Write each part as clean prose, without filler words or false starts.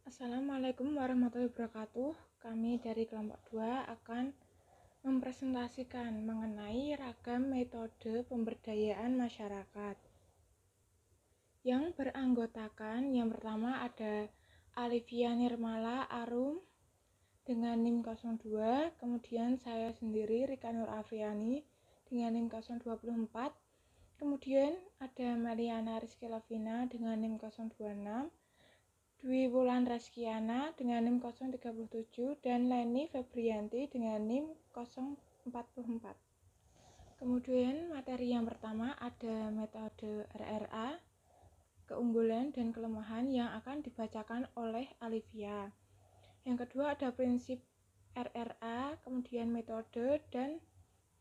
Assalamualaikum warahmatullahi wabarakatuh. Kami dari kelompok 2 akan mempresentasikan mengenai ragam metode pemberdayaan masyarakat yang beranggotakan yang pertama ada Alivia Nirmala Arum dengan NIM 02, kemudian saya sendiri Rika Nur Afriani dengan NIM 024, kemudian ada Mariana Rizky Lavina dengan NIM 026, Dwi Wulan Reskiana dengan NIM 037 dan Leni Febrianti dengan NIM 044. Kemudian materi yang pertama ada metode RRA, keunggulan dan kelemahan yang akan dibacakan oleh Alivia. Yang kedua ada prinsip RRA, kemudian metode dan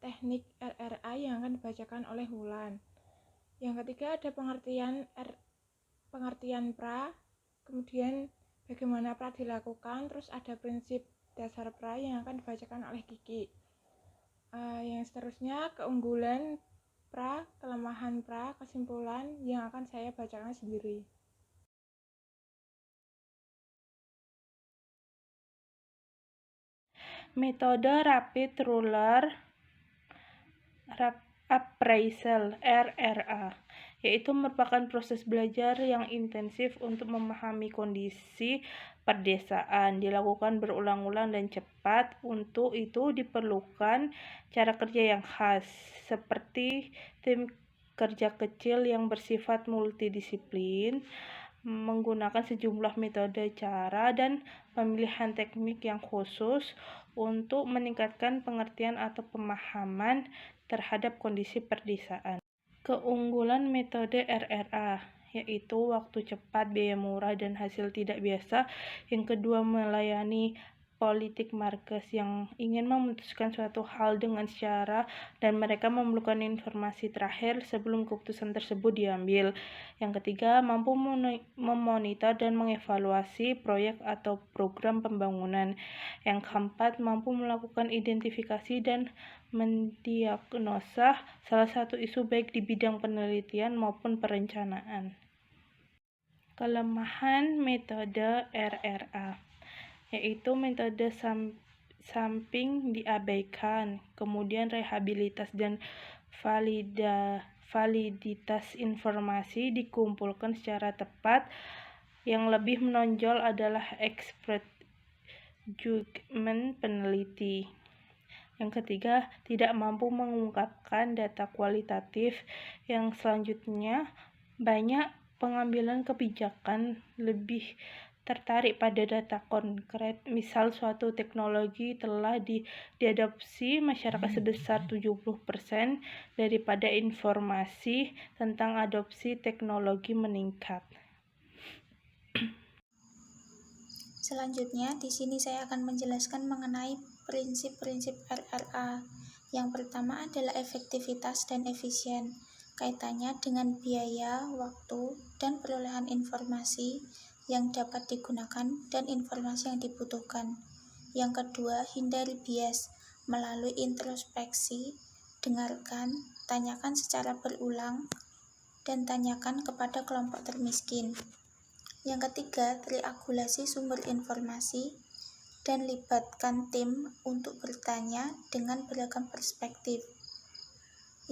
teknik RRA yang akan dibacakan oleh Wulan. Yang ketiga ada pengertian pra, kemudian bagaimana pra dilakukan, terus ada prinsip dasar pra yang akan dibacakan oleh Kiki. Yang seterusnya keunggulan pra, kelemahan pra, kesimpulan yang akan saya bacakan sendiri. Metode Rapid Ruler Appraisal (RRA) yaitu merupakan proses belajar yang intensif untuk memahami kondisi perdesaan, dilakukan berulang-ulang dan cepat. Untuk itu diperlukan cara kerja yang khas, seperti tim kerja kecil yang bersifat multidisiplin, menggunakan sejumlah metode, cara, dan pemilihan teknik yang khusus untuk meningkatkan pengertian atau pemahaman terhadap kondisi perdesaan. Keunggulan metode RRA yaitu waktu cepat, biaya murah, dan hasil tidak biasa. Yang kedua, melayani politik market yang ingin memutuskan suatu hal dengan secara dan mereka memerlukan informasi terakhir sebelum keputusan tersebut diambil. Yang ketiga, mampu memonitor dan mengevaluasi proyek atau program pembangunan. Yang keempat, mampu melakukan identifikasi dan mendiagnosa salah satu isu baik di bidang penelitian maupun perencanaan. Kelemahan metode RRA yaitu metode samping diabaikan, kemudian rehabilitas dan validitas informasi dikumpulkan secara tepat. Yang lebih menonjol adalah expert judgment peneliti. Yang ketiga, tidak mampu mengungkapkan data kualitatif. Yang selanjutnya, banyak pengambilan kebijakan lebih tertarik pada data konkret. Misal, suatu teknologi telah diadopsi masyarakat sebesar 70% daripada informasi tentang adopsi teknologi meningkat. Selanjutnya, di sini saya akan menjelaskan mengenai prinsip-prinsip RRA. Yang pertama adalah efektivitas dan efisien, kaitannya dengan biaya, waktu, dan perolehan informasi yang dapat digunakan dan informasi yang dibutuhkan. Yang kedua, hindari bias melalui introspeksi, dengarkan, tanyakan secara berulang, dan tanyakan kepada kelompok termiskin. Yang ketiga, triangulasi sumber informasi dan libatkan tim untuk bertanya dengan beragam perspektif.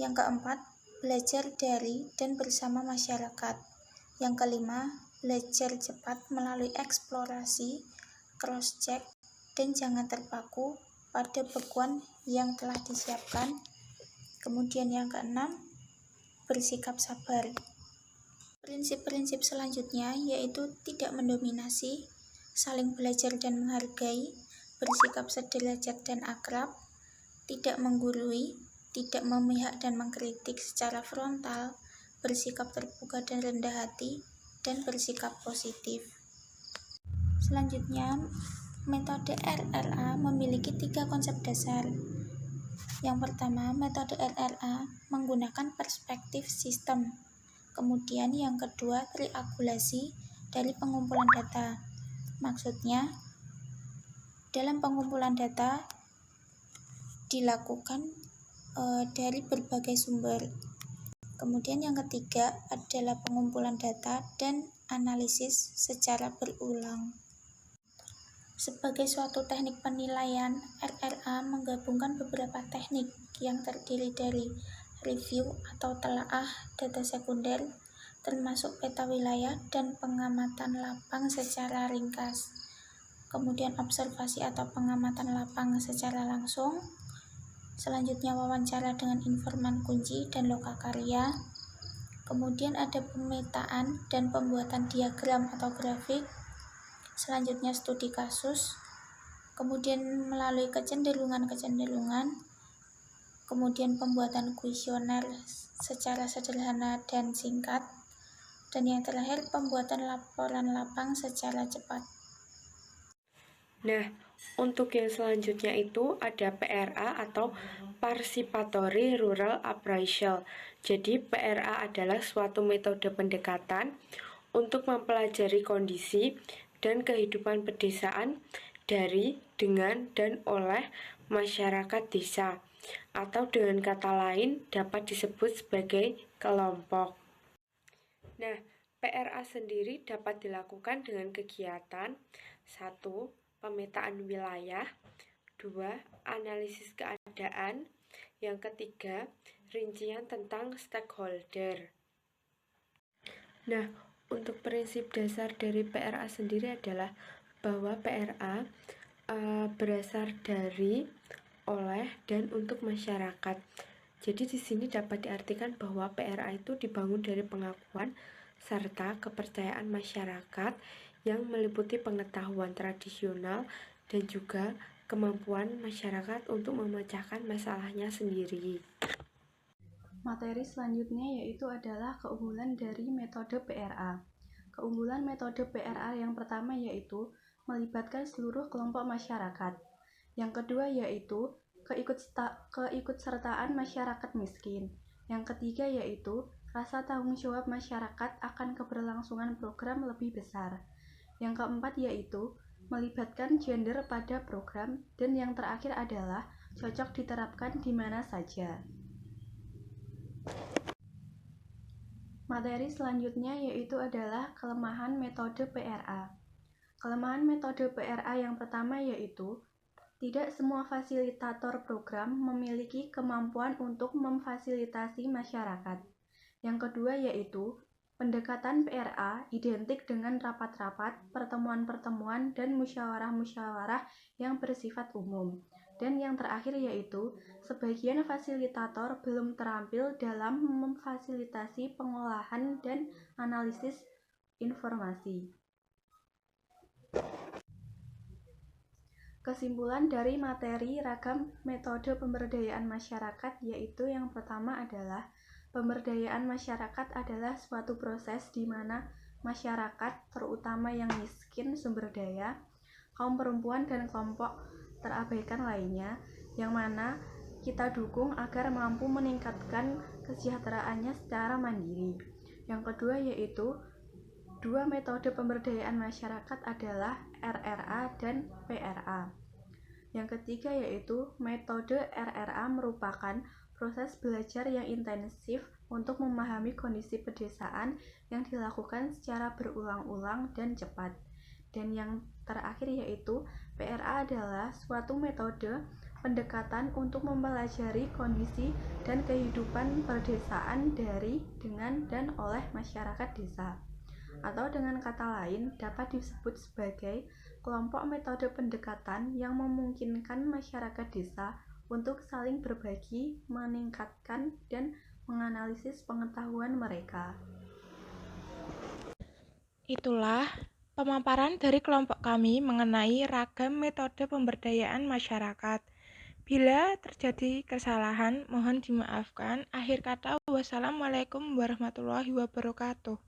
Yang keempat, belajar dari dan bersama masyarakat. Yang kelima, belajar cepat melalui eksplorasi, cross-check, dan jangan terpaku pada bekuan yang telah disiapkan. Kemudian yang keenam, bersikap sabar. Prinsip-prinsip selanjutnya yaitu tidak mendominasi, saling belajar dan menghargai, bersikap sederajat dan akrab, tidak menggurui, tidak memihak dan mengkritik secara frontal, bersikap terbuka dan rendah hati, dan bersikap positif. Selanjutnya, metode RRA memiliki 3 konsep dasar. Yang pertama, metode RRA menggunakan perspektif sistem. Kemudian yang kedua, triangulasi dari pengumpulan data. Maksudnya, dalam pengumpulan data dilakukan dari berbagai sumber. Kemudian yang ketiga adalah pengumpulan data dan analisis secara berulang. Sebagai suatu teknik penilaian, RRA menggabungkan beberapa teknik yang terdiri dari review atau telaah data sekunder, termasuk peta wilayah dan pengamatan lapang secara ringkas. Kemudian observasi atau pengamatan lapang secara langsung. Selanjutnya wawancara dengan informan kunci dan lokakarya. Kemudian ada pemetaan dan pembuatan diagram atau grafik. Selanjutnya studi kasus. Kemudian melalui kecenderungan-kecenderungan. Kemudian pembuatan kuesioner secara sederhana dan singkat. Dan yang terakhir pembuatan laporan lapang secara cepat. Nah, untuk yang selanjutnya itu ada PRA atau Participatory Rural Appraisal. Jadi PRA adalah suatu metode pendekatan untuk mempelajari kondisi dan kehidupan pedesaan dari, dengan, dan oleh masyarakat desa, atau dengan kata lain dapat disebut sebagai kelompok. Nah, PRA sendiri dapat dilakukan dengan kegiatan 1. Pemetaan wilayah, 2. Analisis keadaan, yang ketiga, rincian tentang stakeholder. Nah, untuk prinsip dasar dari PRA sendiri adalah bahwa PRA berasal dari, oleh, dan untuk masyarakat. Jadi di sini dapat diartikan bahwa PRA itu dibangun dari pengakuan serta kepercayaan masyarakat yang meliputi pengetahuan tradisional dan juga kemampuan masyarakat untuk memecahkan masalahnya sendiri. Materi selanjutnya yaitu adalah keunggulan dari metode PRA. Keunggulan metode PRA yang pertama yaitu melibatkan seluruh kelompok masyarakat. Yang kedua yaitu keikutsertaan masyarakat miskin. Yang ketiga yaitu rasa tanggung jawab masyarakat akan keberlangsungan program lebih besar. Yang keempat yaitu melibatkan gender pada program, dan yang terakhir adalah cocok diterapkan di mana saja. Materi selanjutnya yaitu adalah kelemahan metode PRA. Kelemahan metode PRA yang pertama yaitu tidak semua fasilitator program memiliki kemampuan untuk memfasilitasi masyarakat. Yang kedua yaitu pendekatan PRA identik dengan rapat-rapat, pertemuan-pertemuan, dan musyawarah-musyawarah yang bersifat umum. Dan yang terakhir yaitu sebagian fasilitator belum terampil dalam memfasilitasi pengolahan dan analisis informasi. Kesimpulan dari materi ragam metode pemberdayaan masyarakat yaitu yang pertama adalah pemberdayaan masyarakat adalah suatu proses di mana masyarakat, terutama yang miskin sumber daya, kaum perempuan dan kelompok terabaikan lainnya, yang mana kita dukung agar mampu meningkatkan kesejahteraannya secara mandiri. Yang kedua yaitu dua metode pemberdayaan masyarakat adalah RRA dan PRA. Yang ketiga yaitu metode RRA merupakan proses belajar yang intensif untuk memahami kondisi pedesaan yang dilakukan secara berulang-ulang dan cepat. Dan yang terakhir yaitu PRA adalah suatu metode pendekatan untuk mempelajari kondisi dan kehidupan pedesaan dari, dengan, dan oleh masyarakat desa. Atau dengan kata lain dapat disebut sebagai kelompok metode pendekatan yang memungkinkan masyarakat desa untuk saling berbagi, meningkatkan, dan menganalisis pengetahuan mereka. Itulah pemaparan dari kelompok kami mengenai ragam metode pemberdayaan masyarakat. Bila terjadi kesalahan, mohon dimaafkan. Akhir kata, wassalamualaikum warahmatullahi wabarakatuh.